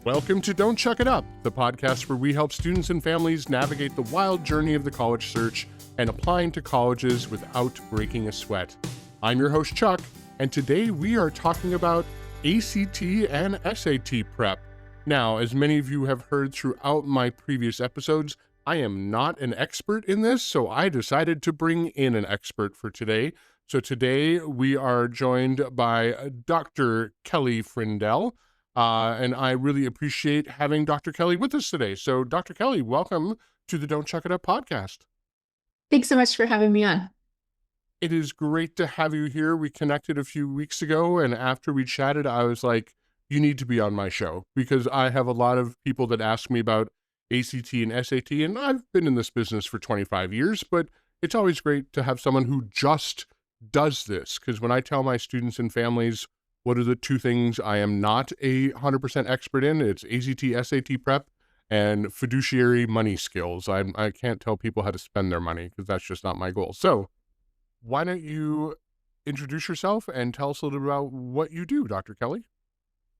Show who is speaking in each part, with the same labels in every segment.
Speaker 1: Welcome to Don't Chuck It Up, the podcast where we help students and families navigate the wild journey of the college search and applying to colleges without breaking a sweat. I'm your host, Chuck, and today we are talking about ACT and SAT prep. Now, as many of you have heard throughout my previous episodes, I am not an expert in this, so I decided to bring in an expert for today. So today we are joined by Dr. Kelly Frindell. And I really appreciate having Dr. Kelly with us today. So, Dr. Kelly, welcome to the Don't Chuck It Up podcast.
Speaker 2: Thanks so much for having me on.
Speaker 1: It is great to have you here. We connected a few weeks ago, and after we chatted, I was like, you need to be on my show because I have a lot of people that ask me about ACT and SAT, and I've been in this business for 25 years, but it's always great to have someone who just does this, because when I tell my students and families what are the two things I am not 100% expert in, it's ACT, SAT prep, and fiduciary money skills. I can't tell people how to spend their money because that's just not my goal. So why don't you introduce yourself and tell us a little bit about what you do, Dr. Kelly?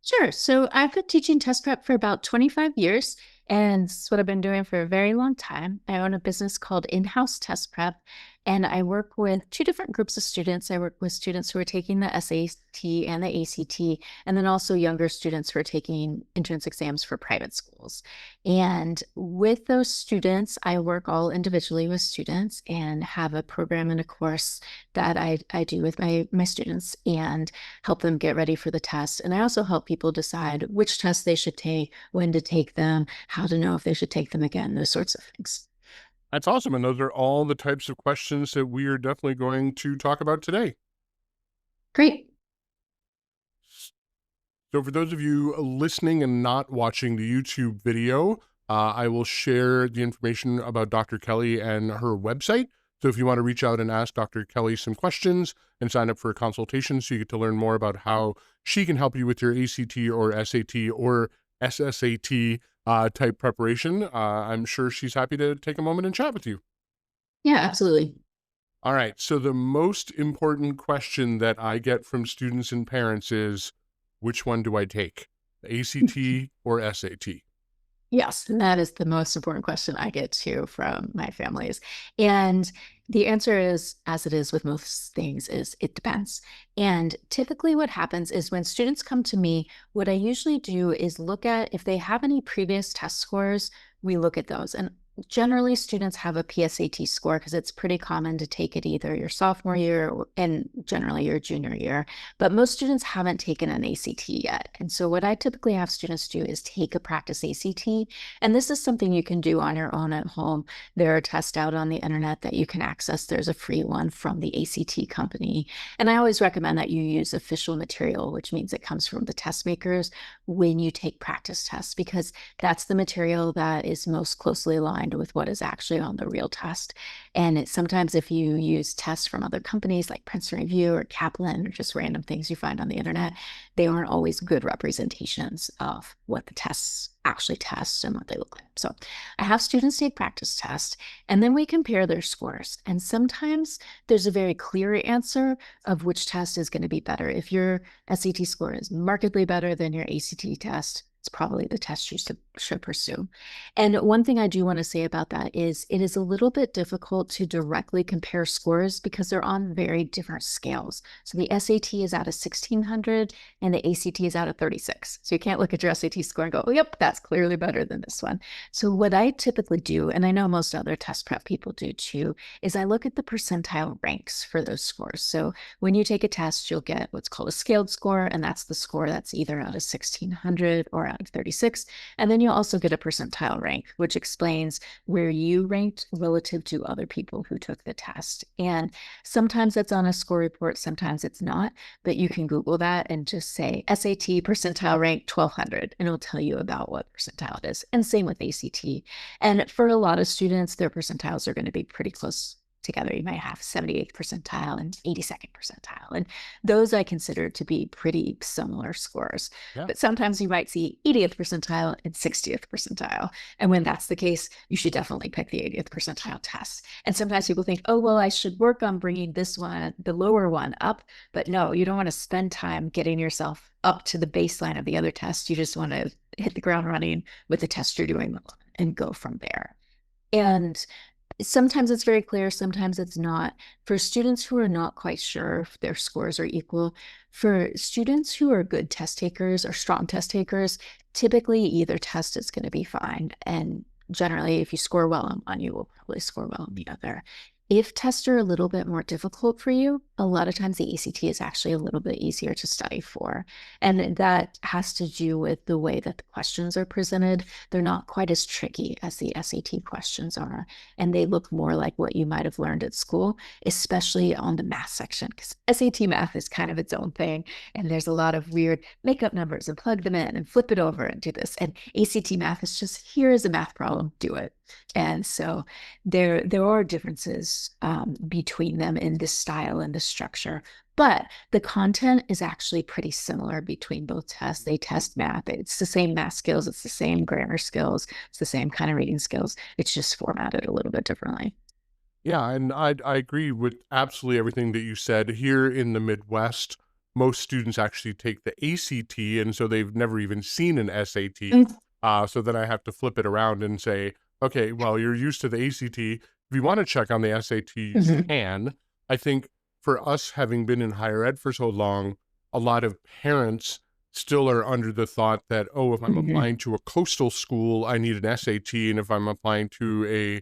Speaker 2: Sure. So I've been teaching test prep for about 25 years, and it's what I've been doing for a very long time. I own a business called In-House Test Prep, and I work with two different groups of students. I work with students who are taking the SAT and the ACT, and then also younger students who are taking entrance exams for private schools. And with those students, I work all individually with students and have a program and a course that I do with my students and help them get ready for the test. And I also help people decide which tests they should take, when to take them, how to know if they should take them again, those sorts of things.
Speaker 1: That's awesome. And those are all the types of questions that we are definitely going to talk about today.
Speaker 2: Great.
Speaker 1: So for those of you listening and not watching the YouTube video, I will share the information about Dr. Kelly and her website. So if you want to reach out and ask Dr. Kelly some questions and sign up for a consultation so you get to learn more about how she can help you with your ACT or SAT or SSAT type preparation, I'm sure she's happy to take a moment and chat with you.
Speaker 2: Yeah, absolutely.
Speaker 1: All right. So the most important question that I get from students and parents is, which one do I take, the ACT or SAT?
Speaker 2: Yes, and that is the most important question I get too from my families. And the answer is, as it is with most things, is it depends. And typically what happens is when students come to me, what I usually do is look at if they have any previous test scores, we look at those. And generally students have a PSAT score because it's pretty common to take it either your sophomore year and generally your junior year, but most students haven't taken an ACT yet. And so what I typically have students do is take a practice ACT, and this is something you can do on your own at home. There are tests out on the internet that you can access. There's a free one from the ACT company. And I always recommend that you use official material, which means it comes from the test makers when you take practice tests, because that's the material that is most closely aligned with what is actually on the real test. And sometimes if you use tests from other companies like Princeton Review or Kaplan or just random things you find on the internet, they aren't always good representations of what the tests actually test and what they look like. So I have students take practice tests and then we compare their scores. And sometimes there's a very clear answer of which test is going to be better. If your SAT score is markedly better than your ACT test, it's probably the test you should pursue. And one thing I do want to say about that is it is a little bit difficult to directly compare scores because they're on very different scales. So the SAT is out of 1600 and the ACT is out of 36. So you can't look at your SAT score and go, oh, yep, that's clearly better than this one. So what I typically do, and I know most other test prep people do too, is I look at the percentile ranks for those scores. So when you take a test, you'll get what's called a scaled score, and that's the score that's either out of 1600 or out of 36. And then you'll also get a percentile rank, which explains where you ranked relative to other people who took the test. And sometimes that's on a score report, sometimes it's not, but you can Google that and just say SAT percentile rank 1200, and it'll tell you about what percentile it is. And same with ACT. And for a lot of students, their percentiles are going to be pretty close together. You might have 78th percentile and 82nd percentile. And those I consider to be pretty similar scores.
Speaker 1: Yeah.
Speaker 2: But sometimes you might see 80th percentile and 60th percentile. And when that's the case, you should definitely pick the 80th percentile test. And sometimes people think, oh, well, I should work on bringing this one, the lower one, up. But no, you don't want to spend time getting yourself up to the baseline of the other test. You just want to hit the ground running with the test you're doing and go from there. And sometimes it's very clear, sometimes it's not. For students who are not quite sure if their scores are equal, for students who are good test takers or strong test takers, typically either test is going to be fine. And generally, if you score well on one, you will probably score well on the other. If tests are a little bit more difficult for you, a lot of times the ACT is actually a little bit easier to study for. And that has to do with the way that the questions are presented. They're not quite as tricky as the SAT questions are, and they look more like what you might have learned at school, especially on the math section, because SAT math is kind of its own thing. And there's a lot of weird make up numbers and plug them in and flip it over and do this. And ACT math is just, here is a math problem, do it. And so there are differences between them in the style and the structure, but the content is actually pretty similar between both tests. They test math. It's the same math skills. It's the same grammar skills. It's the same kind of reading skills. It's just formatted a little bit differently.
Speaker 1: Yeah, and I agree with absolutely everything that you said. Here in the Midwest, most students actually take the ACT, and so they've never even seen an SAT.
Speaker 2: Mm.
Speaker 1: So then I have to flip it around and say, okay, well, you're used to the ACT. If you want to check on the SAT, you
Speaker 2: Mhm.
Speaker 1: can. I think for us, having been in higher ed for so long, a lot of parents still are under the thought that, oh, if I'm
Speaker 2: Mhm.
Speaker 1: applying to a coastal school, I need an SAT, and if I'm applying to a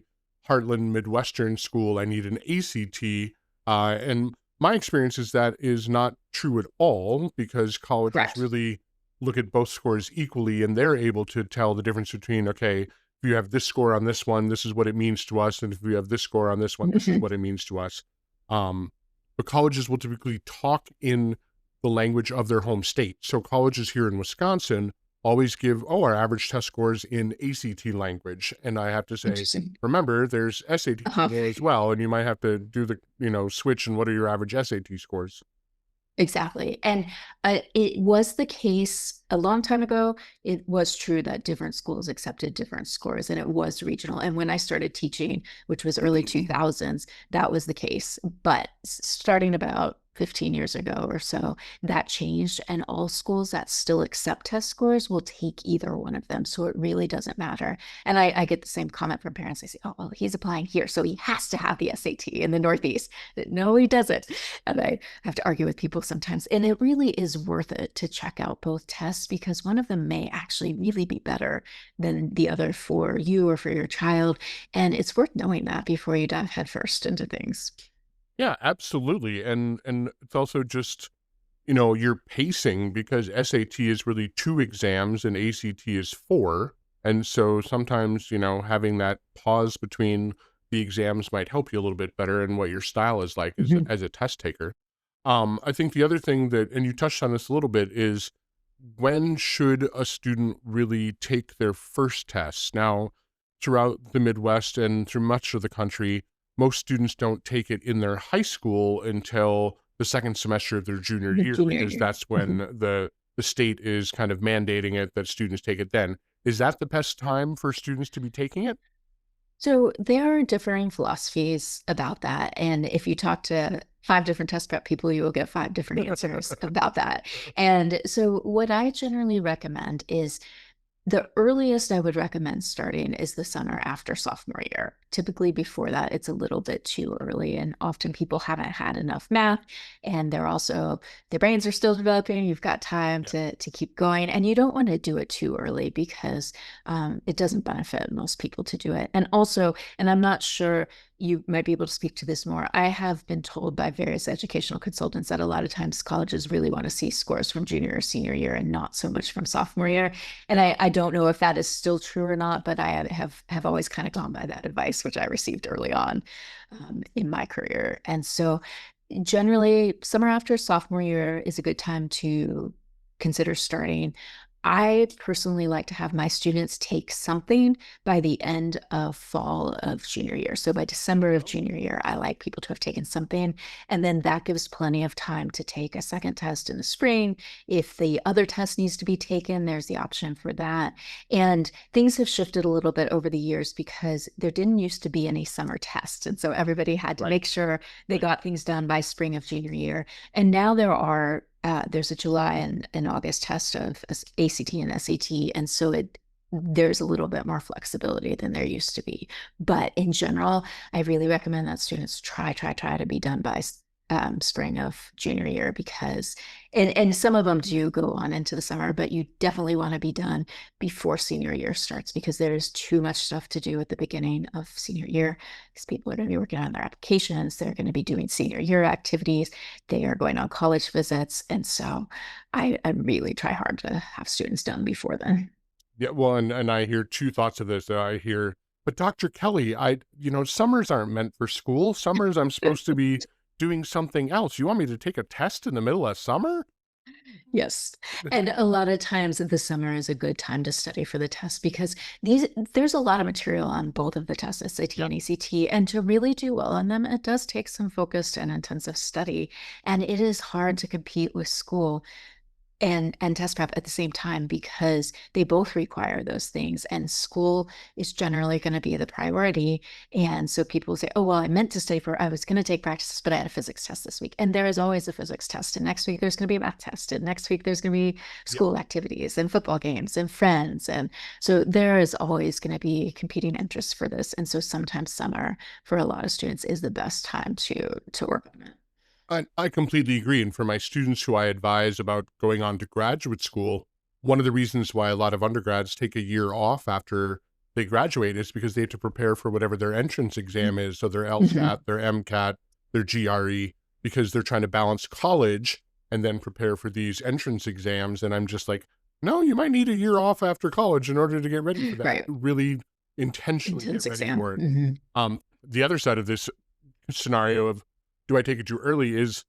Speaker 1: Heartland Midwestern school, I need an ACT. And my experience is that is not true at all, because colleges
Speaker 2: Correct.
Speaker 1: really look at both scores equally, and they're able to tell the difference between, okay, if you have this score on this one, this is what it means to us, and if you have this score on this one, this is
Speaker 2: Mhm.
Speaker 1: what it means to us. Um, but colleges will typically talk in the language of their home state. So colleges here in Wisconsin always give, oh, our average test scores in ACT language. And I have to say,
Speaker 2: Interesting.
Speaker 1: remember, there's SAT
Speaker 2: Uh-huh.
Speaker 1: there as well, and you might have to do the, switch and what are your average SAT scores?
Speaker 2: Exactly. And it was the case a long time ago. It was true that different schools accepted different scores and it was regional. And when I started teaching, which was early 2000s, that was the case. But starting about 15 years ago or so, that changed. And all schools that still accept test scores will take either one of them. So it really doesn't matter. And I get the same comment from parents. They say, oh, well, he's applying here, so he has to have the SAT in the Northeast. No, he doesn't. And I have to argue with people sometimes. And it really is worth it to check out both tests because one of them may actually really be better than the other for you or for your child. And it's worth knowing that before you dive headfirst into things.
Speaker 1: Yeah, absolutely. And it's also just, your pacing, because SAT is really 2 exams and ACT is 4. And so sometimes, having that pause between the exams might help you a little bit better in what your style is like
Speaker 2: Mhm.
Speaker 1: as a test taker. I think the other thing that, and you touched on this a little bit, is when should a student really take their first tests? Now, throughout the Midwest and through much of the country, most students don't take it in their high school until the second semester of their junior
Speaker 2: The
Speaker 1: year,
Speaker 2: junior
Speaker 1: because
Speaker 2: year.
Speaker 1: that's when
Speaker 2: Mhm.
Speaker 1: the state is kind of mandating it that students take it then. Is that the best time for students to be taking it?
Speaker 2: So there are differing philosophies about that. And if you talk to five different test prep people, you will get five different answers about that. And so what I generally recommend is the earliest I would recommend starting is the summer after sophomore year. Typically, before that, it's a little bit too early, and often people haven't had enough math, and their brains are still developing. You've got time
Speaker 1: Yeah.
Speaker 2: to keep going, and you don't want to do it too early because it doesn't benefit most people to do it. And also, and I'm not sure you might be able to speak to this more. I have been told by various educational consultants that a lot of times colleges really want to see scores from junior or senior year and not so much from sophomore year. And I don't know if that is still true or not, but I have always kind of gone by that advice, which I received early on in my career. And so generally, summer after sophomore year is a good time to consider starting. I personally like to have my students take something by the end of fall of junior year. So by December of junior year, I like people to have taken something. And then that gives plenty of time to take a second test in the spring. If the other test needs to be taken, there's the option for that. And things have shifted a little bit over the years because there didn't used to be any summer tests. And so everybody had to
Speaker 1: Right.
Speaker 2: make sure they got things done by spring of junior year. And now there's a July and August test of ACT and SAT, and so there's a little bit more flexibility than there used to be. But in general, I really recommend that students try to be done by spring of junior year because, and some of them do go on into the summer, but you definitely want to be done before senior year starts because there's too much stuff to do at the beginning of senior year because people are going to be working on their applications. They're going to be doing senior year activities. They are going on college visits. And so I really try hard to have students done before then.
Speaker 1: Yeah, well, and I hear two thoughts of this. I hear, but Dr. Kelly, summers aren't meant for school. Summers I'm supposed to be doing something else. You want me to take a test in the middle of summer?
Speaker 2: Yes. And a lot of times the summer is a good time to study for the test because there's a lot of material on both of the tests, SAT
Speaker 1: Yep.
Speaker 2: and ACT. And to really do well on them, it does take some focused and intensive study. And it is hard to compete with school and test prep at the same time because they both require those things and school is generally going to be the priority. And so people say, oh well, I was going to take practices, but I had a physics test this week, and there is always a physics test, and next week there's going to be a math test, and next week there's going to be
Speaker 1: Yep.
Speaker 2: school activities and football games and friends, and so there is always going to be competing interests for this. And so sometimes summer for a lot of students is the best time to work on it.
Speaker 1: I completely agree. And for my students who I advise about going on to graduate school, one of the reasons why a lot of undergrads take a year off after they graduate is because they have to prepare for whatever their entrance exam is. So their
Speaker 2: Mhm.
Speaker 1: LSAT, their MCAT, their GRE, because they're trying to balance college and then prepare for these entrance exams. And I'm just like, no, you might need a year off after college in order to get ready for that.
Speaker 2: Right.
Speaker 1: Really intentionally get
Speaker 2: Intense
Speaker 1: ready
Speaker 2: exam.
Speaker 1: for it.
Speaker 2: Mhm.
Speaker 1: The other side of this scenario of do I take it too early is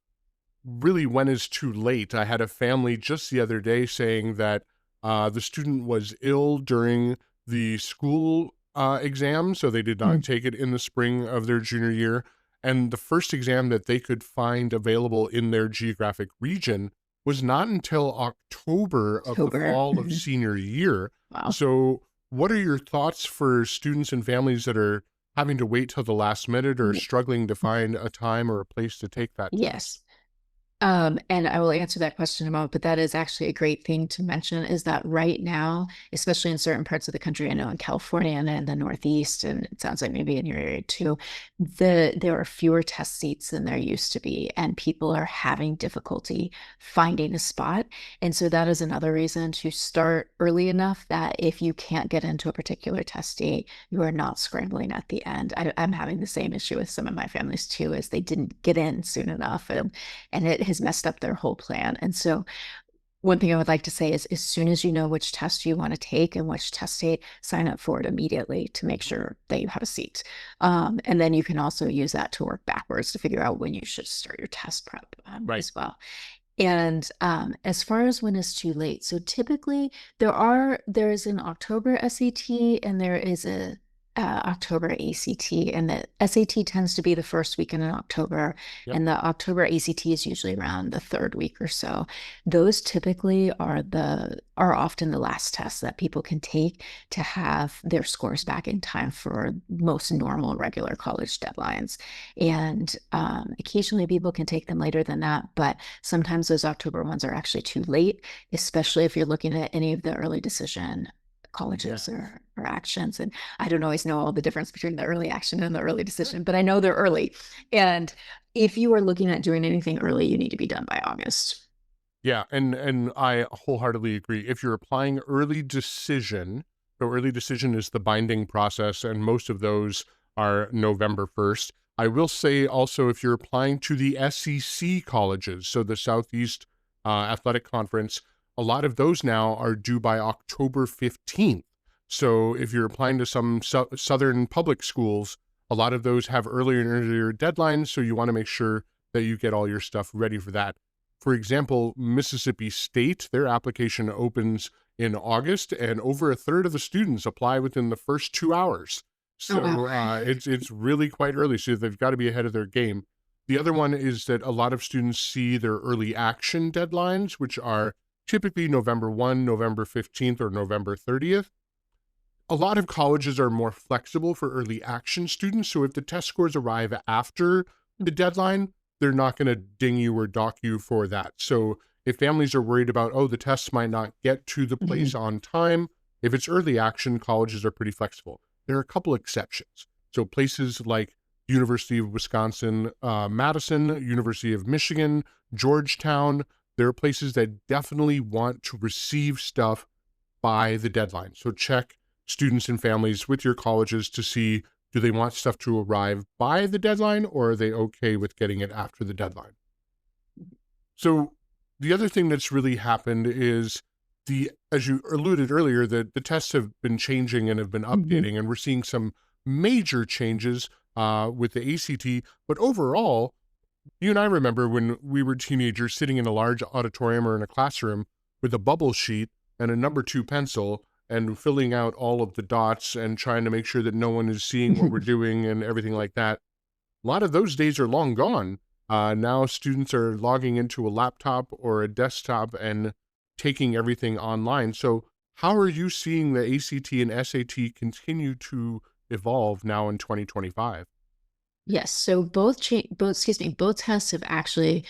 Speaker 1: really when is too late. I had a family just the other day saying that the student was ill during the school exam, so they did not
Speaker 2: Mm.
Speaker 1: take it in the spring of their junior year. And the first exam that they could find available in their geographic region was not until October of the
Speaker 2: October.
Speaker 1: fall of
Speaker 2: Mhm.
Speaker 1: senior year.
Speaker 2: Wow.
Speaker 1: So, what are your thoughts for students and families that are having to wait till the last minute or
Speaker 2: Ye-
Speaker 1: struggling to find a time or a place to take that test?
Speaker 2: Yes. And I will answer that question in a moment, but that is actually a great thing to mention is that right now, especially in certain parts of the country, I know in California and in the Northeast, and it sounds like maybe in your area too, there are fewer test seats than there used to be, and people are having difficulty finding a spot. And so that is another reason to start early enough that if you can't get into a particular test date, you are not scrambling at the end. I'm having the same issue with some of my families too, as they didn't get in soon enough.
Speaker 1: Yep.
Speaker 2: And it has messed up their whole plan. And so one thing I would like to say is as soon as you know which test you want to take and which test date, sign up for it immediately to make sure that you have a seat. And then you can also use that to work backwards to figure out when you should start your test prep
Speaker 1: Right.
Speaker 2: as well. And as far as when it's too late, so typically there is an October SAT and there is a October ACT, and the SAT tends to be the first weekend in October,
Speaker 1: Yep.
Speaker 2: and the October ACT is usually around the third week or so. Those typically are often the last tests that people can take to have their scores back in time for most normal regular college deadlines. And occasionally people can take them later than that, but sometimes those October ones are actually too late, especially if you're looking at any of the early decision
Speaker 1: Yeah.
Speaker 2: colleges or actions. And I don't always know all the difference between the early action and the early
Speaker 1: Sure.
Speaker 2: decision, but I know they're early. And if you are looking at doing anything early, you need to be done by August.
Speaker 1: Yeah, and I wholeheartedly agree. If you're applying early decision, so early decision is the binding process, and most of those are November 1st. I will say also, if you're applying to the SEC colleges, so the Southeast Athletic Conference, a lot of those now are due by October 15th. So if you're applying to some Southern public schools, a lot of those have earlier and earlier deadlines, so you want to make sure that you get all your stuff ready for that. For example, Mississippi State, their application opens in August, and over a third of the students apply within the first 2 hours.
Speaker 2: Oh, wow.
Speaker 1: So it's really quite early, so they've got to be ahead of their game. The other one is that a lot of students see their early action deadlines, which are typically November 1, November 15th, or November 30th. A lot of colleges are more flexible for early action students. So if the test scores arrive after the deadline, they're not going to ding you or dock you for that. So if families are worried about, oh, the tests might not get to the place
Speaker 2: Mhm.
Speaker 1: on time, if it's early action, colleges are pretty flexible. There are a couple exceptions. So places like University of Wisconsin, Madison, University of Michigan, Georgetown, there are places that definitely want to receive stuff by the deadline. So check students and families with your colleges to see, do they want stuff to arrive by the deadline, or are they okay with getting it after the deadline? So the other thing that's really happened is, as you alluded earlier, the tests have been changing and have been
Speaker 2: Mhm.
Speaker 1: updating, and we're seeing some major changes with the ACT. But overall, you and I remember when we were teenagers sitting in a large auditorium or in a classroom with a bubble sheet and a number two pencil and filling out all of the dots and trying to make sure that no one is seeing what we're doing and everything like that. A lot of those days are long gone. Now students are logging into a laptop or a desktop and taking everything online. So how are you seeing the ACT and SAT continue to evolve now in 2025?
Speaker 2: Yes, so both tests have actually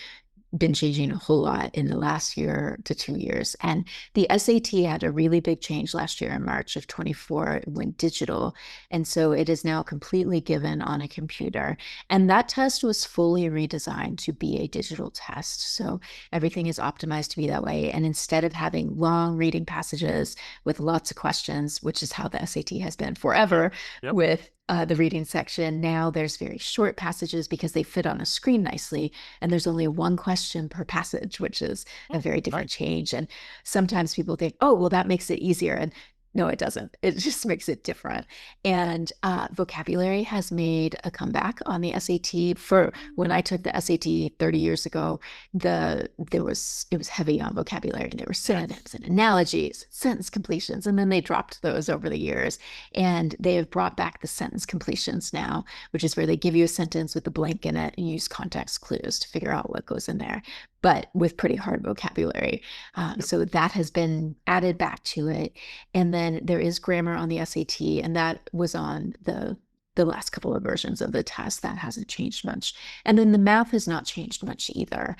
Speaker 2: been changing a whole lot in the last year to 2 years. And the SAT had a really big change last year in March of 24. It went digital. And so it is now completely given on a computer. And that test was fully redesigned to be a digital test. So everything is optimized to be that way. And instead of having long reading passages with lots of questions, which is how the SAT has been forever
Speaker 1: Yep.
Speaker 2: with the reading section, now there's very short passages because they fit on a screen nicely, and there's only one question per passage, which is a
Speaker 1: Mm,
Speaker 2: very different
Speaker 1: nice.
Speaker 2: change. And sometimes people think, oh, well, that makes it easier. And no, it doesn't. It just makes it different. And vocabulary has made a comeback on the SAT. For when I took the SAT 30 years ago, it was heavy on vocabulary. There were synonyms and analogies, sentence completions, and then they dropped those over the years. And they have brought back the sentence completions now, which is where they give you a sentence with a blank in it and use context clues to figure out what goes in there, but with pretty hard vocabulary.
Speaker 1: Yep.
Speaker 2: So that has been added back to it. And then there is grammar on the SAT, and that was on the last couple of versions of the test. That hasn't changed much. And then the math has not changed much either.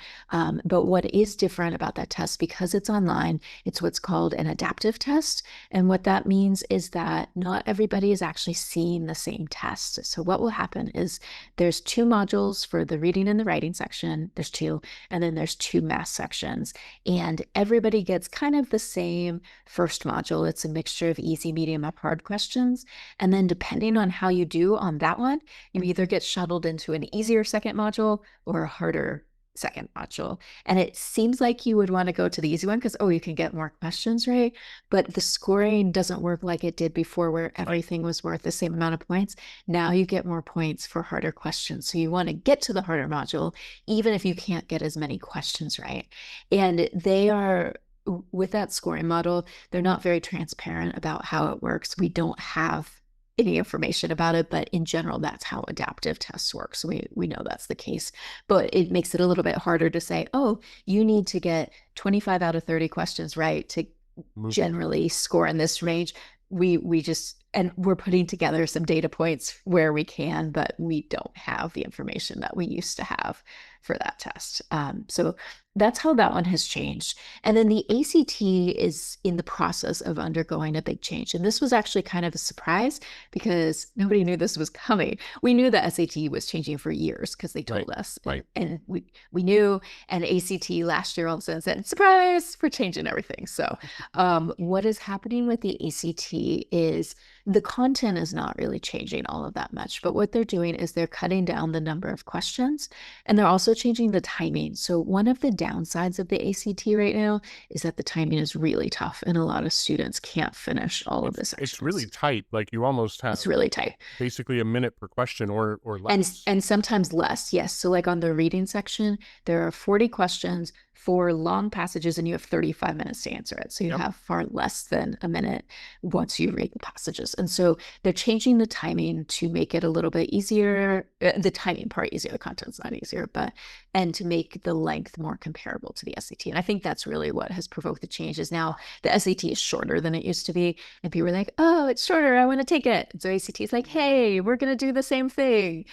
Speaker 2: But what is different about that test, because it's online, it's what's called an adaptive test. And what that means is that not everybody is actually seeing the same test. So what will happen is there's two modules for the reading and the writing section. There's two, and then there's two math sections. And everybody gets kind of the same first module. It's a mixture of easy, medium, up hard questions. And then depending on how you do on that one, you either get shuttled into an easier second module or a harder second module. And it seems like you would want to go to the easy one because, oh, you can get more questions, right? But the scoring doesn't work like it did before, where
Speaker 1: Right.
Speaker 2: everything was worth the same amount of points. Now you get more points for harder questions. So you want to get to the harder module, even if you can't get as many questions right. And they are, with that scoring model, they're not very transparent about how it works. We don't have any information about it, but in general, that's how adaptive tests work. So we know that's the case, but it makes it a little bit harder to say, oh, you need to get 25 out of 30 questions right to
Speaker 1: Move.
Speaker 2: generally score in this range. We just, and we're putting together some data points where we can, but we don't have the information that we used to have for that test. So that's how that one has changed. And then the ACT is in the process of undergoing a big change. And this was actually kind of a surprise because nobody knew this was coming. We knew the SAT was changing for years because they
Speaker 1: Right.
Speaker 2: told us.
Speaker 1: Right.
Speaker 2: And we knew, and ACT last year all of a sudden said, surprise, we're changing everything. So what is happening with the ACT is the content is not really changing all of that much, but what they're doing is they're cutting down the number of questions, and they're also changing the timing. So one of the downsides of the ACT right now is that the timing is really tough and a lot of students can't finish all of the
Speaker 1: It's really
Speaker 2: sections.
Speaker 1: tight. Like you almost have
Speaker 2: It's really tight.
Speaker 1: basically a minute per question or
Speaker 2: And
Speaker 1: less.
Speaker 2: and sometimes less, yes. So like on the reading section, there are 40 questions, for long passages, and you have 35 minutes to answer it. So you
Speaker 1: Yep.
Speaker 2: have far less than a minute once you read the passages. And so they're changing the timing to make it a little bit easier, the timing part easier, the content's not easier, but and to make the length more comparable to the SAT. And I think that's really what has provoked the changes. Now the SAT is shorter than it used to be, and people are like, oh, it's shorter, I want to take it. And so ACT is like, hey, we're going to do the same thing.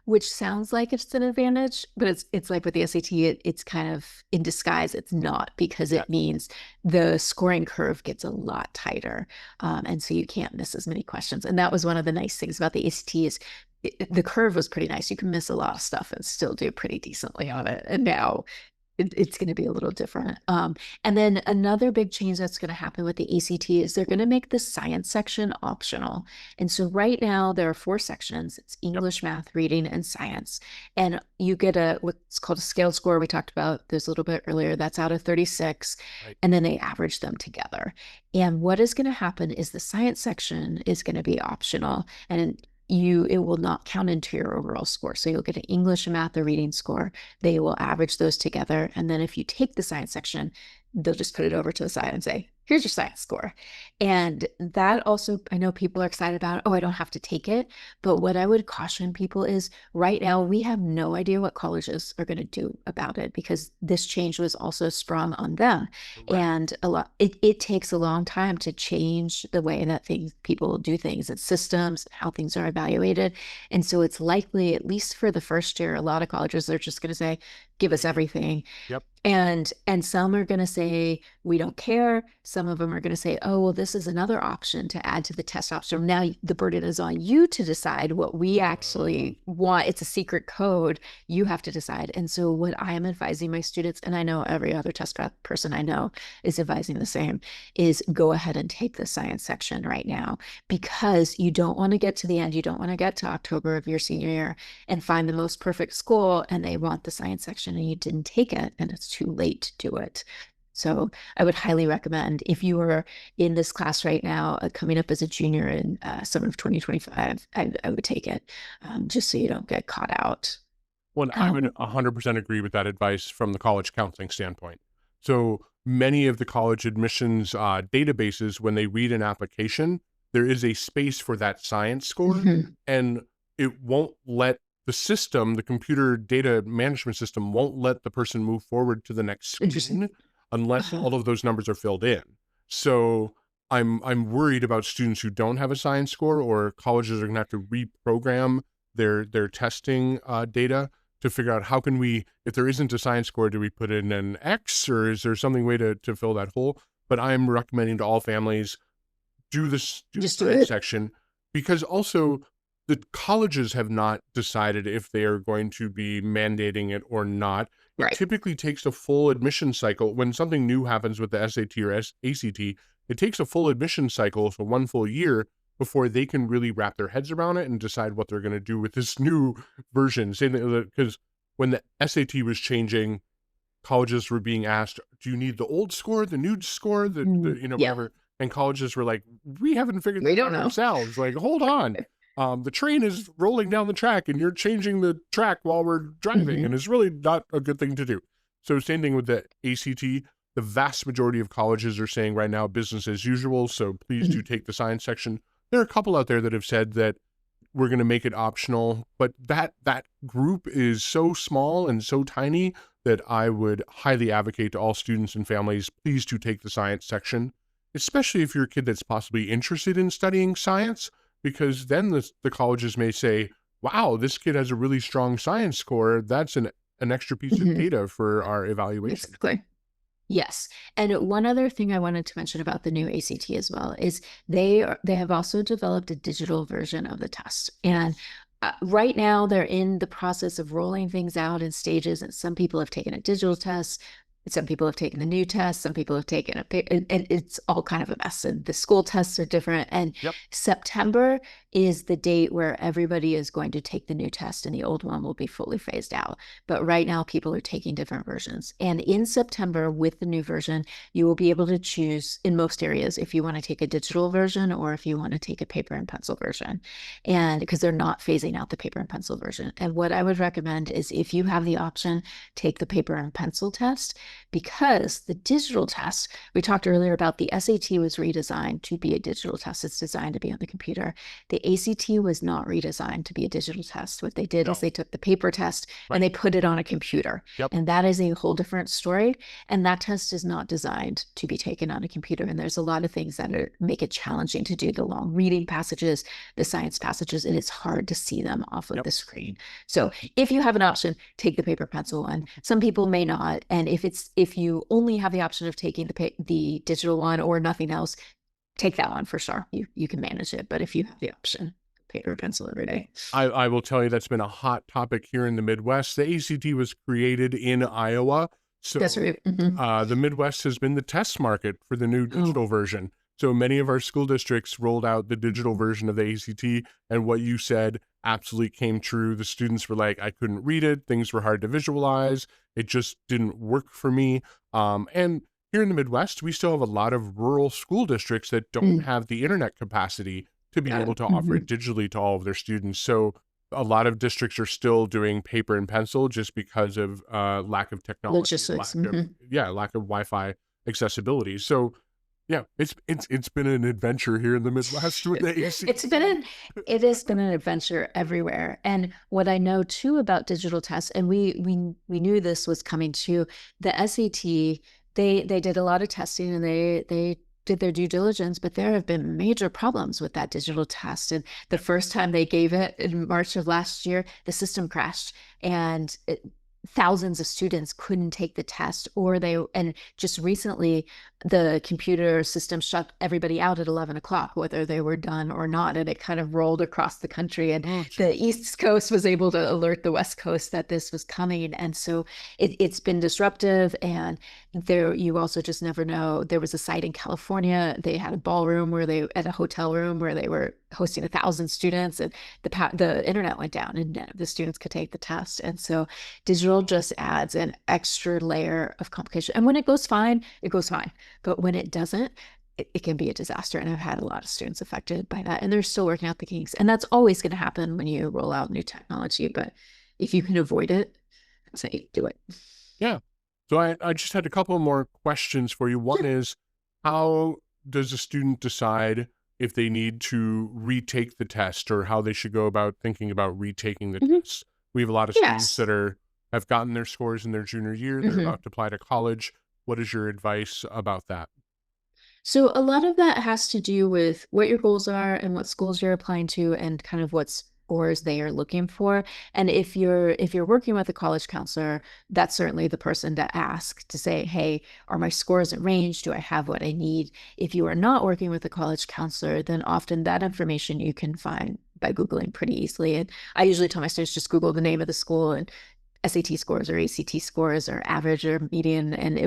Speaker 2: Which sounds like it's an advantage, but it's like with the SAT, it's kind of in disguise. It's not, because
Speaker 1: Yeah.
Speaker 2: it means the scoring curve gets a lot tighter, and so you can't miss as many questions. And that was one of the nice things about the ACT is the curve was pretty nice. You can miss a lot of stuff and still do pretty decently on it. And now it's going to be a little different. And then another big change that's going to happen with the ACT is they're going to make the science section optional. And so right now there are 4 sections. It's
Speaker 1: Yep.
Speaker 2: English, math, reading, and science. And you get what's called a scaled score. We talked about this a little bit earlier. That's out of 36.
Speaker 1: Right.
Speaker 2: And then they average them together. And what is going to happen is the science section is going to be optional. And it will not count into your overall score. So you'll get an English, and math, or reading score. They will average those together. And then if you take the science section, they'll just put it over to the side and say, here's your science score. And that also, I know people are excited about, oh, I don't have to take it. But what I would caution people is right now, we have no idea what colleges are going to do about it, because this change was also sprung on them.
Speaker 1: Right.
Speaker 2: And it takes a long time to change the way that people do things and systems, how things are evaluated. And so it's likely, at least for the first year, a lot of colleges are just going to say, give us everything.
Speaker 1: Yep.
Speaker 2: And some are going to say, we don't care. Some of them are going to say, oh, well, this is another option to add to the test option. Now the burden is on you to decide what we actually want. It's a secret code. You have to decide. And so what I am advising my students, and I know every other test prep person I know is advising the same, is go ahead and take the science section right now, because you don't want to get to the end. You don't want to get to October of your senior year and find the most perfect school, and they want the science section and you didn't take it, and it's too late to do it. So I would highly recommend, if you are in this class right now, coming up as a junior in summer of 2025, I would take it, just so you don't get caught out.
Speaker 1: Well, I would 100% agree with that advice from the college counseling standpoint. So many of the college admissions databases, when they read an application, there is a space for that science score,
Speaker 2: Mhm.
Speaker 1: and it won't let the system, the computer data management system, won't let the person move forward to the next
Speaker 2: Interesting.
Speaker 1: screen unless
Speaker 2: Uh-huh.
Speaker 1: all of those numbers are filled in. So I'm worried about students who don't have a science score, or colleges are going to have to reprogram their testing data to figure out how can we, if there isn't a science score, do we put in an X, or is there something way to fill that hole? But I'm recommending to all families, do the
Speaker 2: Just do
Speaker 1: science
Speaker 2: it.
Speaker 1: section, because also the colleges have not decided if they are going to be mandating it or not. It
Speaker 2: Right.
Speaker 1: typically takes a full admission cycle. When something new happens with the SAT or ACT, it takes a full admission cycle, so 1 full year, before they can really wrap their heads around it and decide what they're going to do with this new version. Same thing, because when the SAT was changing, colleges were being asked, do you need the old score, the new score,
Speaker 2: Yeah,
Speaker 1: whatever? And colleges were like, we haven't figured
Speaker 2: we
Speaker 1: this
Speaker 2: don't
Speaker 1: out
Speaker 2: know.
Speaker 1: ourselves. Like, hold on. The train is rolling down the track and you're changing the track while we're driving,
Speaker 2: Mhm.
Speaker 1: and it's really not a good thing to do. So same thing with the ACT. The vast majority of colleges are saying right now business as usual, so please do
Speaker 2: Mhm.
Speaker 1: take the science section. There are a couple out there that have said that we're going to make it optional, but that group is so small and so tiny that I would highly advocate to all students and families, please do take the science section, especially if you're a kid that's possibly interested in studying science, because then the colleges may say, wow, this kid has a really strong science score. That's an extra piece of
Speaker 2: Mhm.
Speaker 1: data for our evaluation.
Speaker 2: Exactly. Yes. And one other thing I wanted to mention about the new ACT as well is they have also developed a digital version of the test. And right now they're in the process of rolling things out in stages, and some people have taken a digital test. Some people have taken the new test, some people have taken and it's all kind of a mess. And the school tests are different. And
Speaker 1: Yep.
Speaker 2: September is the date where everybody is going to take the new test and the old one will be fully phased out. But right now, people are taking different versions. And in September, with the new version, you will be able to choose in most areas if you want to take a digital version or if you want to take a paper and pencil version. And because they're not phasing out the paper and pencil version. And what I would recommend is if you have the option, take the paper and pencil test, because the digital test, we talked earlier about the SAT was redesigned to be a digital test. It's designed to be on the computer. The ACT was not redesigned to be a digital test. What they did is
Speaker 1: No.
Speaker 2: they took the paper test and
Speaker 1: Right.
Speaker 2: they put it on a computer.
Speaker 1: Yep.
Speaker 2: And that is a whole different story. And that test is not designed to be taken on a computer. And there's a lot of things that make it challenging to do the long reading passages, the science passages, and it's hard to see them off of
Speaker 1: Yep.
Speaker 2: the screen. So if you have an option, take the paper pencil one. Some people may not. And if you only have the option of taking the digital one or nothing else, take that one for sure. You can manage it. But if you have the option, paper pencil every day.
Speaker 1: I will tell you that's been a hot topic here in the Midwest. The ACT was created in Iowa. So
Speaker 2: That's right.
Speaker 1: the Midwest has been the test market for the new digital version. So many of our school districts rolled out the digital version of the ACT, and what you said absolutely came true. The students were like, I couldn't read it. Things were hard to visualize. It just didn't work for me. And here in the Midwest, we still have a lot of rural school districts that don't have the internet capacity to be able to offer it digitally to all of their students. So a lot of districts are still doing paper and pencil just because of lack of technology,
Speaker 2: Logistics.
Speaker 1: lack of Wi-Fi accessibility. So yeah, it's been an adventure here in the Midwest with the AC.
Speaker 2: It has been an adventure everywhere. And what I know too about digital tests, and we knew this was coming too, the SAT, they did a lot of testing and they did their due diligence, but there have been major problems with that digital test. And the first time they gave it in March of last year, the system crashed and thousands of students couldn't take the test, and just recently the computer system shut everybody out at 11 o'clock, whether they were done or not. And it kind of rolled across the country, and the East Coast was able to alert the West Coast that this was coming. And so it's been disruptive. And you also just never know. There was a site in California. They had a ballroom at a hotel room where they were hosting 1,000 students, and the internet went down and none of the students could take the test. And so digital just adds an extra layer of complication. And when it goes fine, it goes fine. But when it doesn't, it can be a disaster. And I've had a lot of students affected by that. And they're still working out the kinks. And that's always going to happen when you roll out new technology. But if you can avoid it, I'd say do it.
Speaker 1: Yeah. So I just had a couple more questions for you. One is, how does a student decide if they need to retake the test, or how they should go about thinking about retaking the test? We have a lot of students that have gotten their scores in their junior year. They're about to apply to college. What is your advice about that?
Speaker 2: So a lot of that has to do with what your goals are and what schools you're applying to and kind of what scores they are looking for. And if you're working with a college counselor, that's certainly the person to ask, to say, hey, are my scores in range? Do I have what I need? If you are not working with a college counselor, then often that information you can find by Googling pretty easily. And I usually tell my students, just Google the name of the school and SAT scores or ACT scores or average or median, and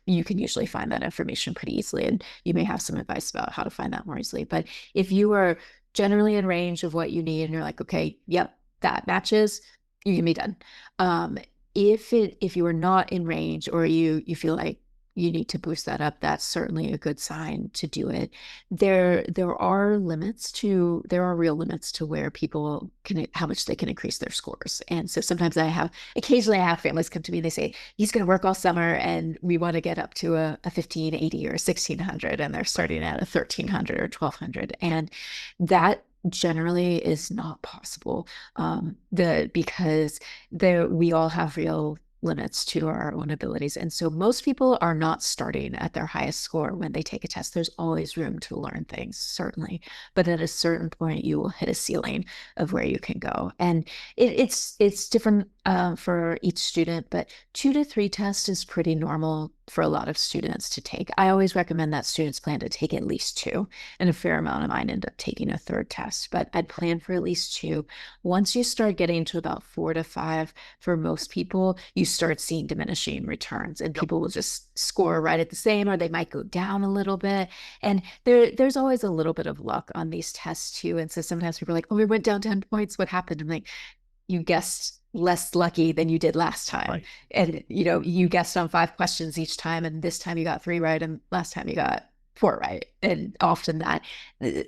Speaker 2: you can usually find that information pretty easily. And you may have some advice about how to find that more easily. But if you are generally in range of what you need and you're like, okay, yep, that matches, you can be done. If you are not in range, or you feel like you need to boost that up, that's certainly a good sign to do it. There are real limits to where people how much they can increase their scores. And so sometimes occasionally I have families come to me and they say, he's going to work all summer and we want to get up to a 1580 or a 1600, and they're starting at a 1300 or 1200. And that generally is not possible, because we all have real limits to our own abilities. And so most people are not starting at their highest score when they take a test. There's always room to learn things, certainly. But at a certain point, you will hit a ceiling of where you can go. And it's different for each student, but 2 to 3 tests is pretty normal for a lot of students to take. I always recommend that students plan to take at least two, and a fair amount of mine end up taking a third test, but I'd plan for at least two. Once you start getting to about 4 to 5, for most people, you start seeing diminishing returns, and
Speaker 1: Yep.
Speaker 2: people will just score right at the same, or they might go down a little bit. And there's always a little bit of luck on these tests too. And so sometimes people are like, oh, we went down 10 points. What happened? I'm like, you guessed less lucky than you did last time.
Speaker 1: Right.
Speaker 2: And you guessed on 5 questions each time, and this time you got 3 right, and last time you got 4 right. And often that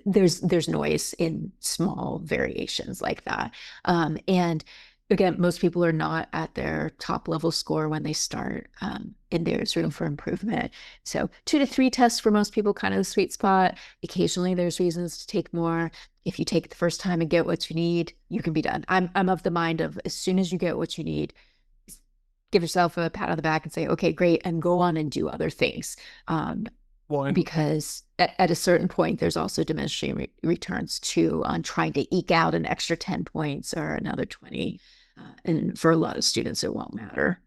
Speaker 2: there's noise in small variations like that. And again, most people are not at their top level score when they start, and there's room for improvement. So 2 to 3 tests for most people, kind of the sweet spot. Occasionally there's reasons to take more. If you take it the first time and get what you need, you can be done. I'm of the mind of, as soon as you get what you need, give yourself a pat on the back and say, okay, great, and go on and do other things.
Speaker 1: Well, and
Speaker 2: Because at a certain point, there's also diminishing returns too on trying to eke out an extra 10 points or another 20. And for a lot of students, it won't matter.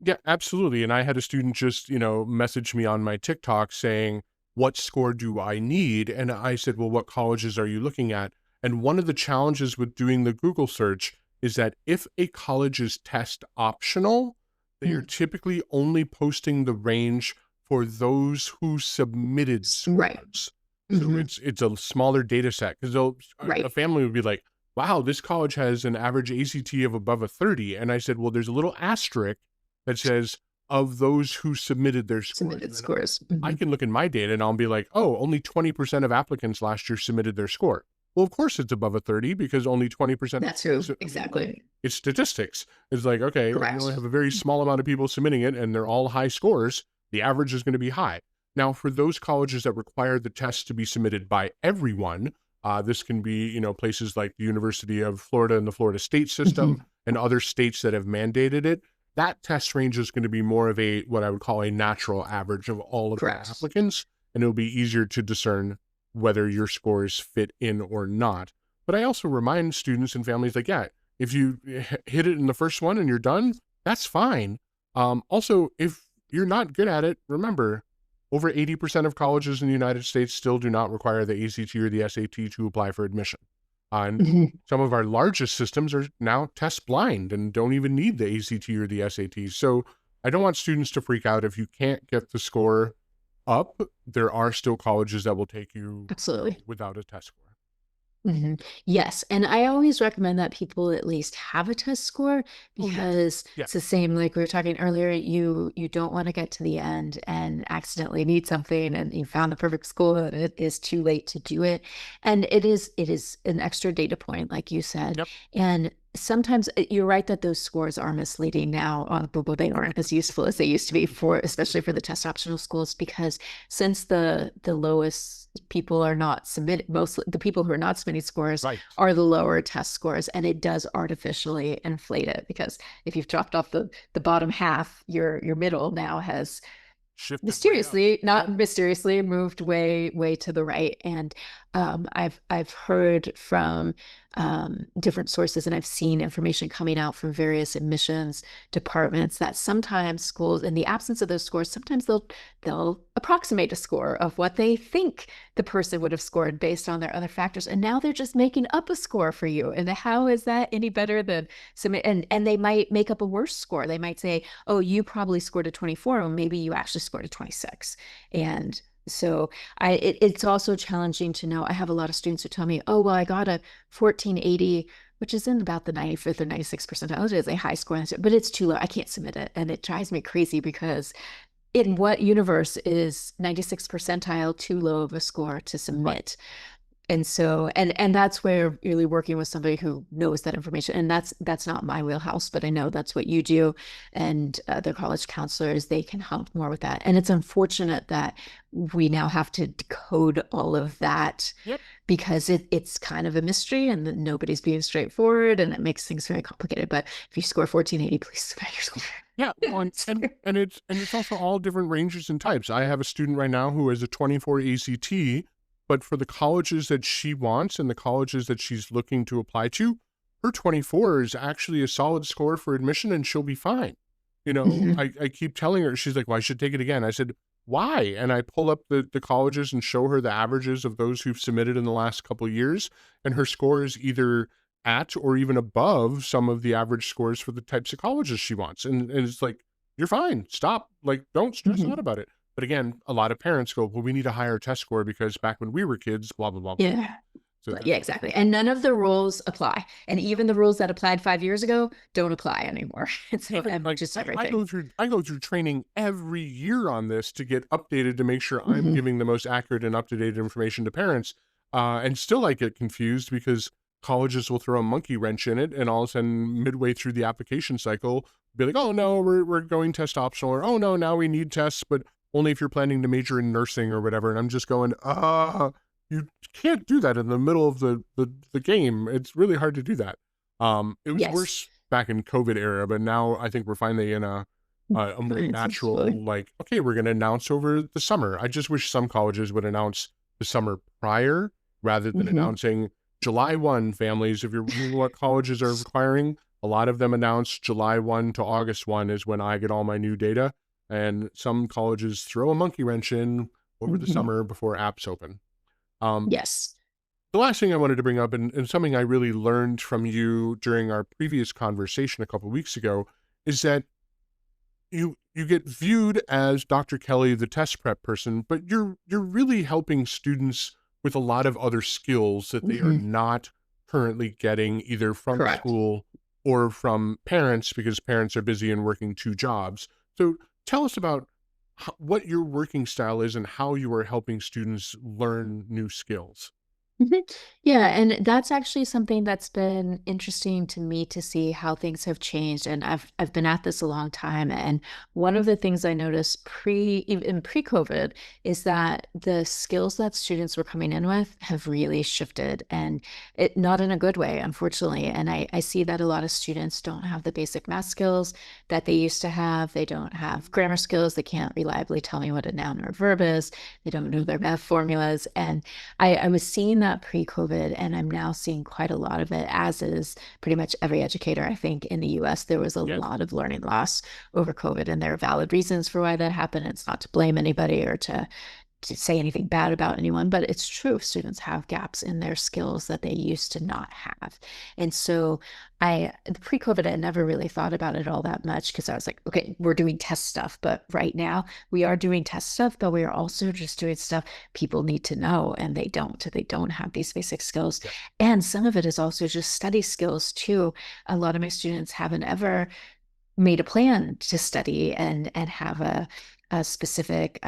Speaker 1: yeah, absolutely. And I had a student just, message me on my TikTok saying, what score do I need? And I said, well, what colleges are you looking at? And one of the challenges with doing the Google search is that if a college is test optional, they are typically only posting the range for those who submitted
Speaker 2: Right.
Speaker 1: scores. So it's a smaller data set, because
Speaker 2: Right.
Speaker 1: a family would be like, wow, this college has an average ACT of above a 30. And I said, well, there's a little asterisk that says of those who submitted their scores.
Speaker 2: Submitted
Speaker 1: And then
Speaker 2: scores.
Speaker 1: I can look in my data and I'll be like, oh, only 20% of applicants last year submitted their score. Well, of course it's above a 30, because only 20%.
Speaker 2: That's true. Exactly.
Speaker 1: It's statistics. It's like, okay, you
Speaker 2: Correct.
Speaker 1: only have a very small amount of people submitting it and they're all high scores. The average is going to be high. Now, for those colleges that require the test to be submitted by everyone, this can be, places like the University of Florida and the Florida state system and other states that have mandated it. That test range is going to be more of what I would call a natural average of all of
Speaker 2: Correct.
Speaker 1: the applicants, and it'll be easier to discern whether your scores fit in or not. But I also remind students and families, like, yeah, if you hit it in the first one and you're done, that's fine. Also, if you're not good at it, remember, over 80% of colleges in the United States still do not require the ACT or the SAT to apply for admission. And some of our largest systems are now test blind and don't even need the ACT or the SAT. So I don't want students to freak out if you can't get the score up. There are still colleges that will take you
Speaker 2: Absolutely.
Speaker 1: without a test score.
Speaker 2: Yes. And I always recommend that people at least have a test score,
Speaker 1: Oh, yes.
Speaker 2: because
Speaker 1: Yeah.
Speaker 2: it's the same, like we were talking earlier, you don't want to get to the end and accidentally need something and you found the perfect school and it is too late to do it. And it is an extra data point, like you said.
Speaker 1: Yep.
Speaker 2: And sometimes you're right that those scores are misleading now, but they aren't as useful as they used to be, especially for the test optional schools, because since the lowest people are not submitted, mostly the people who are not submitting scores
Speaker 1: Right.
Speaker 2: are the lower test scores, and it does artificially inflate it, because if you've dropped off the bottom half, your middle now has
Speaker 1: Shifted way up.
Speaker 2: mysteriously, not mysteriously, moved way to the right. And I've heard from different sources, and I've seen information coming out from various admissions departments, that sometimes schools, in the absence of those scores, sometimes they'll approximate a score of what they think the person would have scored based on their other factors, and now they're just making up a score for you. And how is that any better than submit? And they might make up a worse score. They might say, oh, you probably scored a 24, or maybe you actually scored a 26. And so it's also challenging to know. I have a lot of students who tell me, oh, well, I got a 1480, which is in about the 95th or 96th percentile. It is a high score, but it's too low. I can't submit it. And it drives me crazy, because in what universe is 96th percentile too low of a score to submit? And so, and that's where really working with somebody who knows that information, and that's not my wheelhouse, but I know that's what you do, and the college counselors, they can help more with that. And it's unfortunate that we now have to decode all of that.
Speaker 1: Yep.
Speaker 2: Because it's kind of a mystery, and that nobody's being straightforward, and it makes things very complicated. But if you score 1480, please submit your score.
Speaker 1: Yeah, well, and it's also all different ranges and types. I have a student right now who has a 24 ACT, but for the colleges that she wants and the colleges that she's looking to apply to, her 24 is actually a solid score for admission, and she'll be fine.
Speaker 2: Mhm.
Speaker 1: I keep telling her, she's like, "Well, I should take it again." I said, "Why?" And I pull up the colleges and show her the averages of those who've submitted in the last couple years, and her score is either at or even above some of the average scores for the types of colleges she wants. And it's like, "You're fine. Stop. Like, don't stress out
Speaker 2: Mhm.
Speaker 1: about it." But again, a lot of parents go, "Well, we need a higher test score because back when we were kids, blah, blah, blah, blah."
Speaker 2: Yeah.
Speaker 1: So
Speaker 2: Yeah,
Speaker 1: that's
Speaker 2: exactly. And none of the rules apply. And even the rules that applied 5 years ago don't apply anymore. It's
Speaker 1: right, like,
Speaker 2: just
Speaker 1: I
Speaker 2: everything.
Speaker 1: go through training every year on this to get updated to make sure I'm
Speaker 2: Mhm.
Speaker 1: giving the most accurate and up-to-date information to parents, and still I get confused because colleges will throw a monkey wrench in it, and all of a sudden, midway through the application cycle, be like, "Oh, no, we're going test optional," or, "Oh, no, now we need tests, but only if you're planning to major in nursing," or whatever, and I'm just going, you can't do that in the middle of the game." It's really hard to do that. It was
Speaker 2: Yes.
Speaker 1: worse back in COVID era, but now I think we're finally in a more
Speaker 2: It's fully.
Speaker 1: natural, like, okay, we're going to announce over the summer. I just wish some colleges would announce the summer prior rather than
Speaker 2: Mhm.
Speaker 1: announcing July 1 families. If you're wondering what colleges are requiring, a lot of them announce July 1 to August 1 is when I get all my new data. And some colleges throw a monkey wrench in over the
Speaker 2: Mhm.
Speaker 1: summer before apps open. Um,
Speaker 2: Yes.
Speaker 1: the last thing I wanted to bring up, and something I really learned from you during our previous conversation a couple weeks ago, is that you get viewed as Dr. Kelly, the test prep person, but you're really helping students with a lot of other skills that they are
Speaker 2: Mhm.
Speaker 1: not currently getting either from
Speaker 2: Correct.
Speaker 1: school or from parents because parents are busy and working two jobs. So tell us about what your working style is and how you are helping students learn new skills.
Speaker 2: Mhm. Yeah, and that's actually something that's been interesting to me to see how things have changed. And I've been at this a long time. And one of the things I noticed even pre-COVID is that the skills that students were coming in with have really shifted, and it not in a good way, unfortunately. And I see that a lot of students don't have the basic math skills that they used to have. They don't have grammar skills. They can't reliably tell me what a noun or a verb is. They don't know their math formulas. And I was seeing that pre-COVID, and I'm now seeing quite a lot of it, as is pretty much every educator. I think in the US, there was a
Speaker 1: Yes.
Speaker 2: lot of learning loss over COVID, and there are valid reasons for why that happened. It's not to blame anybody or to say anything bad about anyone, but it's true. Students have gaps in their skills that they used to not have. And so pre-COVID, I never really thought about it all that much because I was like, okay, we're doing test stuff. But right now we are doing test stuff, but we are also just doing stuff people need to know, and they don't. They don't have these basic skills.
Speaker 1: Yeah.
Speaker 2: And some of it is also just study skills too. A lot of my students haven't ever made a plan to study and have a specific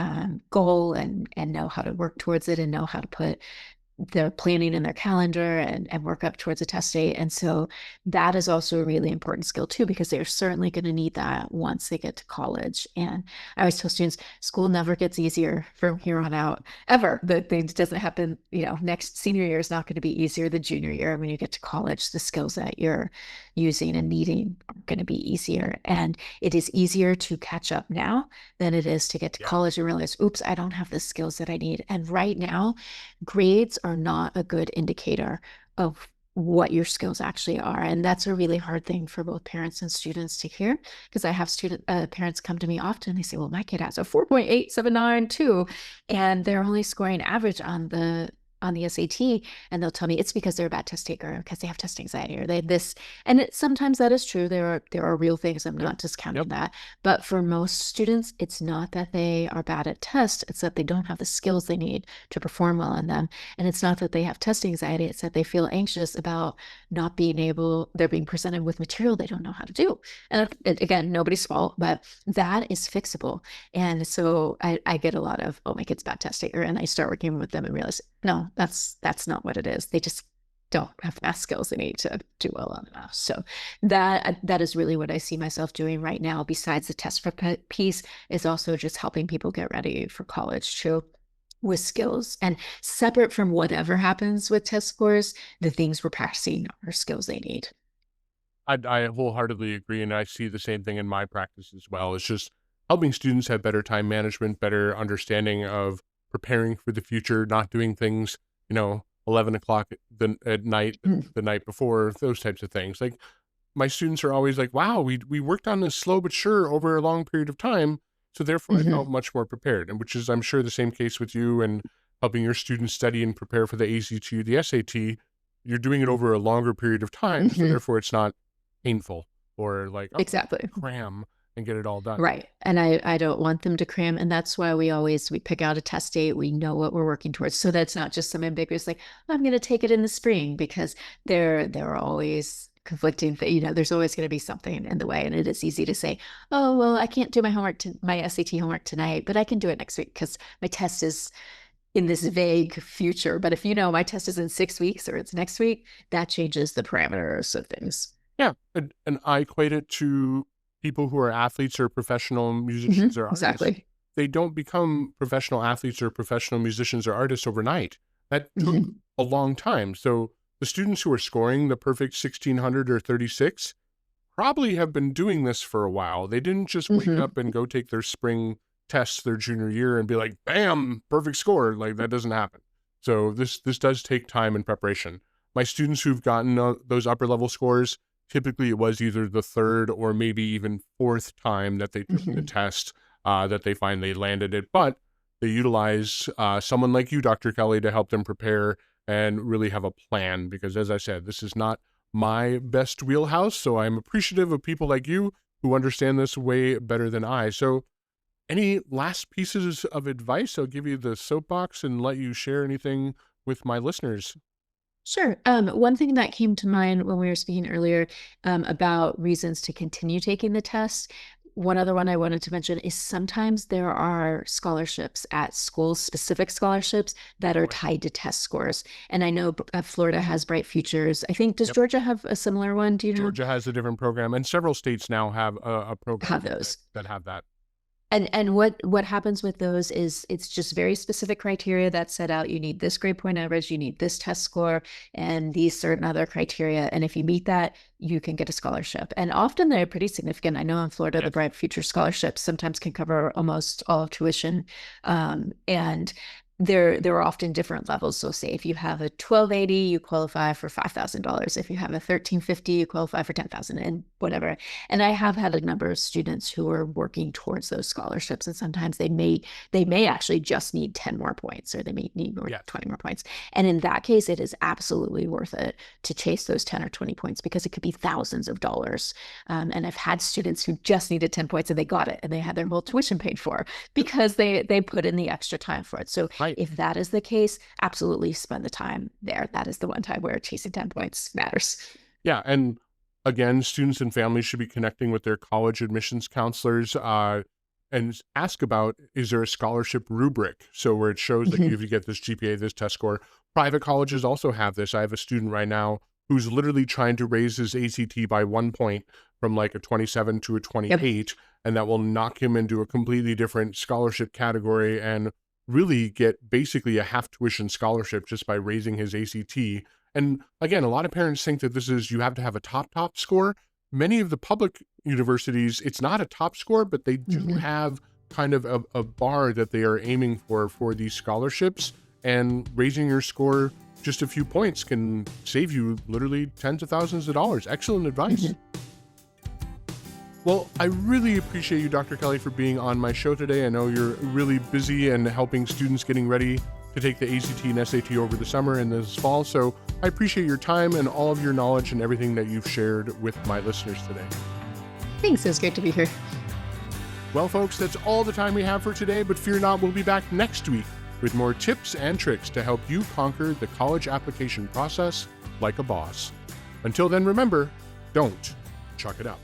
Speaker 2: goal and know how to work towards it and know how to put their planning in their calendar and work up towards a test date. And so that is also a really important skill too, because they're certainly going to need that once they get to college. And I always tell students, school never gets easier from here on out, ever. The thing doesn't happen, next senior year is not going to be easier than junior year. When you get to college, the skills that you're using and needing are going to be easier. And it is easier to catch up now than it is to get to
Speaker 1: Yeah.
Speaker 2: college and realize, oops, I don't have the skills that I need. And right now, grades are not a good indicator of what your skills actually are. And that's a really hard thing for both parents and students to hear, because I have parents come to me often. They say, well, my kid has a 4.879 too, and they're only scoring average on the SAT, and they'll tell me it's because they're a bad test taker, because they have test anxiety, or they this. And sometimes that is true. There are real things. I'm
Speaker 1: Yep.
Speaker 2: not discounting
Speaker 1: Yep.
Speaker 2: that. But for most students, it's not that they are bad at tests. It's that they don't have the skills they need to perform well on them. And it's not that they have test anxiety. It's that they feel anxious about not being able, they're being presented with material they don't know how to do. And again, nobody's fault, but that is fixable. And so I get a lot of, oh, my kid's bad test taker. And I start working with them and realize, no, that's not what it is. They just don't have the math skills they need to do well on the math. So that is really what I see myself doing right now. Besides the test prep piece, is also just helping people get ready for college too, with skills. And separate from whatever happens with test scores, the things we're practicing are skills they need.
Speaker 1: I wholeheartedly agree, and I see the same thing in my practice as well. It's just helping students have better time management, better understanding of preparing for the future, not doing things, 11 o'clock at night,
Speaker 2: Mm.
Speaker 1: the night before, those types of things. Like, my students are always like, wow, we worked on this slow but sure over a long period of time. So therefore I
Speaker 2: Hmm.
Speaker 1: felt much more prepared, and which is, I'm sure, the same case with you and helping your students study and prepare for the ACT or the SAT. You're doing it over a longer period of time. So
Speaker 2: Hmm.
Speaker 1: therefore it's not painful or like, oh,
Speaker 2: Exactly.
Speaker 1: cram and get it all done.
Speaker 2: Right. And I don't want them to cram. And that's why we pick out a test date. We know what we're working towards. So that's not just some ambiguous, like, I'm going to take it in the spring, because there are always conflicting there's always going to be something in the way. And it is easy to say, oh, well, I can't do my SAT homework tonight, but I can do it next week because my test is in this vague future. But if you know my test is in 6 weeks or it's next week, that changes the parameters of things.
Speaker 1: Yeah, and I equate it to people who are athletes or professional musicians
Speaker 2: Mhm,
Speaker 1: or artists.
Speaker 2: exactly.
Speaker 1: They don't become professional athletes or professional musicians or artists overnight. That took
Speaker 2: Mhm,
Speaker 1: a long time. So the students who are scoring the perfect 1600 or 36 probably have been doing this for a while. They didn't just wake
Speaker 2: mhm,
Speaker 1: up and go take their spring tests their junior year and be like, bam, perfect score. Like, that doesn't happen. So this does take time and preparation. My students who've gotten those upper level scores, typically it was either the third or maybe even fourth time that they took the
Speaker 2: mhm.
Speaker 1: test that they finally landed it. But they utilize someone like you, Dr. Kelly, to help them prepare and really have a plan. Because as I said, this is not my best wheelhouse. So I'm appreciative of people like you who understand this way better than I. So, any last pieces of advice? I'll give you the soapbox and let you share anything with my listeners.
Speaker 2: Sure. One thing that came to mind when we were speaking earlier, about reasons to continue taking the test. One other one I wanted to mention is sometimes there are scholarships at schools, specific scholarships that are
Speaker 1: Right.
Speaker 2: tied to test scores. And I know Florida has Bright Futures. I think, does
Speaker 1: Yep.
Speaker 2: Georgia have a similar one? Do you know?
Speaker 1: Georgia has a different program, and several states now have a program
Speaker 2: Have
Speaker 1: that,
Speaker 2: those.
Speaker 1: that have that.
Speaker 2: And what happens with those is it's just very specific criteria that set out. You need this grade point average, you need this test score, and these certain other criteria. And if you meet that, you can get a scholarship. And often they're pretty significant. I know in Florida, the
Speaker 1: Yes.
Speaker 2: Bright Future Scholarships sometimes can cover almost all of tuition. And there are often different levels. So say if you have a 1280, you qualify for $5,000. If you have a 1350, you qualify for 10,000 and whatever. And I have had a number of students who are working towards those scholarships, and sometimes they may actually just need 10 more points, or they may need more
Speaker 1: Yes.
Speaker 2: 20 more points. And in that case, it is absolutely worth it to chase those 10 or 20 points, because it could be thousands of dollars. And I've had students who just needed 10 points and they got it, and they had their whole tuition paid for because they put in the extra time for it. So
Speaker 1: Right.
Speaker 2: if that is the case, absolutely spend the time there. That is the one time where chasing 10 points matters.
Speaker 1: Yeah, and again, students and families should be connecting with their college admissions counselors and ask about, is there a scholarship rubric? So where it shows like
Speaker 2: Mhm.
Speaker 1: if you get this GPA, this test score. Private colleges also have this. I have a student right now who's literally trying to raise his ACT by 1 point from like a 27 to a
Speaker 2: Yep.
Speaker 1: 28, and that will knock him into a completely different scholarship category and really get basically a half tuition scholarship just by raising his ACT. And again, a lot of parents think that this is, you have to have a top score. Many of the public universities, it's not a top score, but they do
Speaker 2: Mhm.
Speaker 1: have kind of a bar that they are aiming for these scholarships. And raising your score just a few points can save you literally tens of thousands of dollars. Excellent advice.
Speaker 2: Mhm.
Speaker 1: Well, I really appreciate you, Dr. Kelly, for being on my show today. I know you're really busy and helping students getting ready to take the ACT and SAT over the summer and this fall. So I appreciate your time and all of your knowledge and everything that you've shared with my listeners today.
Speaker 2: Thanks. It was great to be here.
Speaker 1: Well, folks, that's all the time we have for today, but fear not, we'll be back next week with more tips and tricks to help you conquer the college application process like a boss. Until then, remember, don't chuck it up.